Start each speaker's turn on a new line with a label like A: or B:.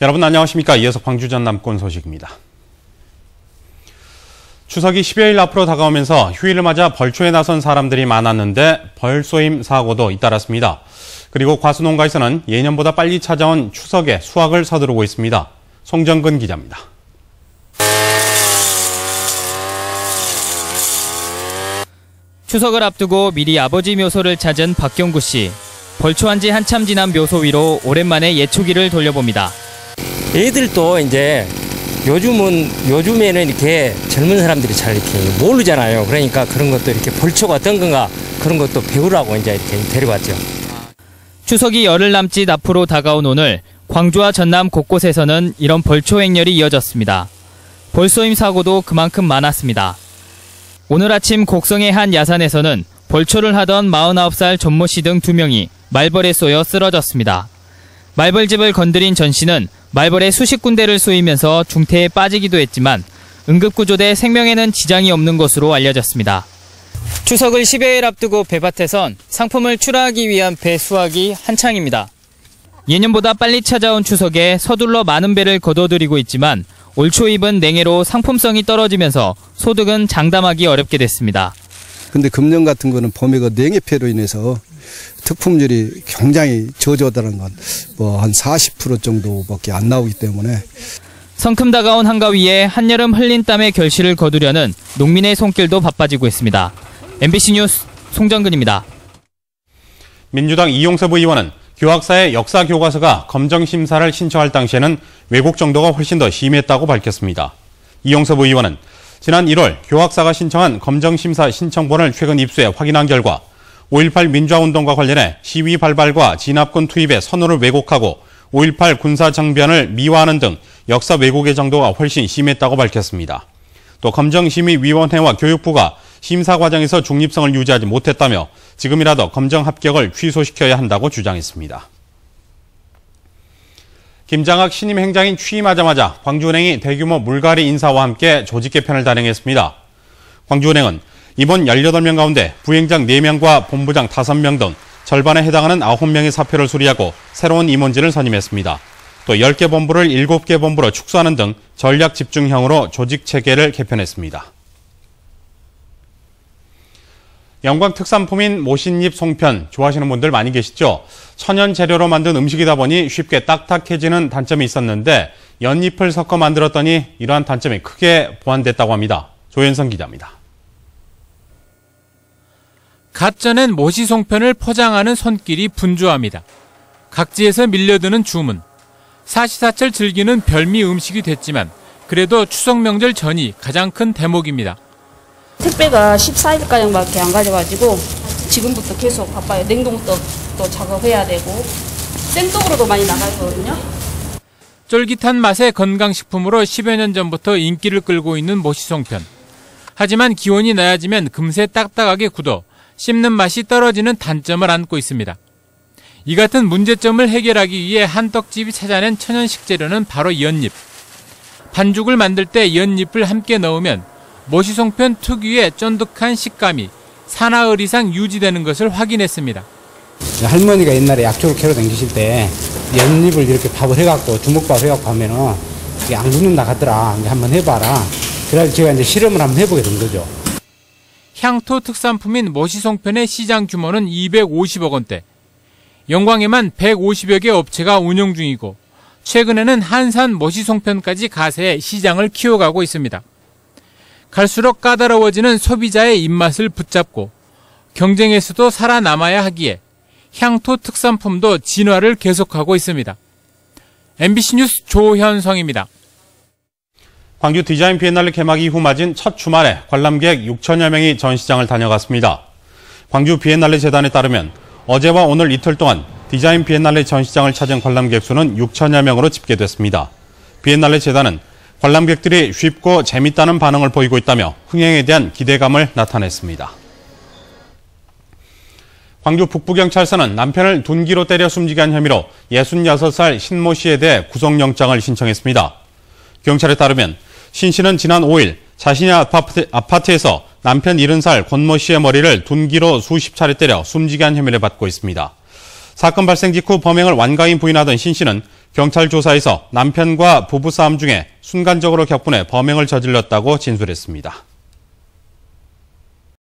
A: 여러분 안녕하십니까. 이어서 광주 전남권 소식입니다. 추석이 10여일 앞으로 다가오면서 휴일을 맞아 벌초에 나선 사람들이 많았는데 벌쏘임 사고도 잇따랐습니다. 그리고 과수농가에서는 예년보다 빨리 찾아온 추석에 수확을 서두르고 있습니다. 송정근 기자입니다.
B: 추석을 앞두고 미리 아버지 묘소를 찾은 박경구 씨. 벌초한 지 한참 지난 묘소 위로 오랜만에 예초기를 돌려봅니다.
C: 애들도 이제 요즘에는 이렇게 젊은 사람들이 잘 이렇게 모르잖아요. 그러니까 그런 것도 이렇게 벌초가 어떤 건가 그런 것도 배우라고 이제 이렇게 데려왔죠.
B: 추석이 열흘 남짓 앞으로 다가온 오늘 광주와 전남 곳곳에서는 이런 벌초 행렬이 이어졌습니다. 벌쏘임 사고도 그만큼 많았습니다. 오늘 아침 곡성의 한 야산에서는 벌초를 하던 49살 전모 씨 등 2명이 말벌에 쏘여 쓰러졌습니다. 말벌집을 건드린 전 씨는 말벌에 수십 군데를 쏘이면서 중태에 빠지기도 했지만 응급구조돼 생명에는 지장이 없는 것으로 알려졌습니다. 추석을 10여일 앞두고 배밭에선 상품을 출하하기 위한 배 수확이 한창입니다. 예년보다 빨리 찾아온 추석에 서둘러 많은 배를 거둬들이고 있지만 올 초입은 냉해로 상품성이 떨어지면서 소득은 장담하기 어렵게 됐습니다.
D: 근데 금년 같은 거는 봄에 그 냉해패로 인해서 특품률이 굉장히 저조하다는 건 뭐 한 40% 정도밖에 안 나오기 때문에
B: 성큼 다가온 한가위에 한여름 흘린 땀의 결실을 거두려는 농민의 손길도 바빠지고 있습니다. MBC 뉴스 송정근입니다.
A: 민주당 이용섭 의원은 교학사의 역사 교과서가 검정 심사를 신청할 당시에는 왜곡 정도가 훨씬 더 심했다고 밝혔습니다. 이용섭 의원은 지난 1월 교학사가 신청한 검정 심사 신청본을 최근 입수해 확인한 결과 5.18 민주화운동과 관련해 시위 발발과 진압군 투입의 선언을 왜곡하고 5.18 군사정변을 미화하는 등 역사 왜곡의 정도가 훨씬 심했다고 밝혔습니다. 또 검정심의위원회와 교육부가 심사 과정에서 중립성을 유지하지 못했다며 지금이라도 검정 합격을 취소시켜야 한다고 주장했습니다. 김장학 신임 행장인 취임하자마자 광주은행이 대규모 물갈이 인사와 함께 조직 개편을 단행했습니다. 광주은행은 이번 18명 가운데 부행장 4명과 본부장 5명 등 절반에 해당하는 9명의 사표를 수리하고 새로운 임원진을 선임했습니다. 또 10개 본부를 7개 본부로 축소하는 등 전략 집중형으로 조직 체계를 개편했습니다. 영광 특산품인 모신잎 송편 좋아하시는 분들 많이 계시죠? 천연 재료로 만든 음식이다 보니 쉽게 딱딱해지는 단점이 있었는데 연잎을 섞어 만들었더니 이러한 단점이 크게 보완됐다고 합니다. 조현성 기자입니다.
E: 갓 쪄낸 모시 송편을 포장하는 손길이 분주합니다. 각지에서 밀려드는 주문. 사시사철 즐기는 별미 음식이 됐지만 그래도 추석 명절 전이 가장 큰 대목입니다.
F: 택배가 14일가량밖에 안 가져가지고 지금부터 계속 바빠요. 냉동도 또 작업해야 되고 생떡으로도 많이 나가거든요.
E: 쫄깃한 맛의 건강식품으로 10여 년 전부터 인기를 끌고 있는 모시송편. 하지만 기온이 낮아지면 금세 딱딱하게 굳어 씹는 맛이 떨어지는 단점을 안고 있습니다. 이 같은 문제점을 해결하기 위해 한떡집이 찾아낸 천연 식재료는 바로 연잎. 반죽을 만들 때 연잎을 함께 넣으면 모시송편 특유의 쫀득한 식감이 사나흘 이상 유지되는 것을 확인했습니다.
G: 할머니가 옛날에 약초를 캐러 다니실 때 연잎을 이렇게 밥을 해갖고 주먹밥 해갖고 하면은 이게 안 굳는다 하더라. 이제 한번 해봐라. 그래서 제가 이제 실험을 한번 해보게 된 거죠.
E: 향토 특산품인 모시송편의 시장 규모는 250억 원대. 영광에만 150여 개 업체가 운영 중이고 최근에는 한산 모시송편까지 가세해 시장을 키워가고 있습니다. 갈수록 까다로워지는 소비자의 입맛을 붙잡고 경쟁에서도 살아남아야 하기에 향토 특산품도 진화를 계속하고 있습니다. MBC 뉴스 조현성입니다.
A: 광주 디자인 비엔날레 개막 이후 맞은 첫 주말에 관람객 6천여 명이 전시장을 다녀갔습니다. 광주 비엔날레 재단에 따르면 어제와 오늘 이틀 동안 디자인 비엔날레 전시장을 찾은 관람객 수는 6천여 명으로 집계됐습니다. 비엔날레 재단은 관람객들이 쉽고 재밌다는 반응을 보이고 있다며 흥행에 대한 기대감을 나타냈습니다. 광주 북부경찰서는 남편을 둔기로 때려 숨지게 한 혐의로 66살 신모 씨에 대해 구속영장을 신청했습니다. 경찰에 따르면 신 씨는 지난 5일 자신의 아파트에서 남편 70살 권모 씨의 머리를 둔기로 수십 차례 때려 숨지게 한 혐의를 받고 있습니다. 사건 발생 직후 범행을 완강히 부인하던 신 씨는 경찰 조사에서 남편과 부부싸움 중에 순간적으로 격분해 범행을 저질렀다고 진술했습니다.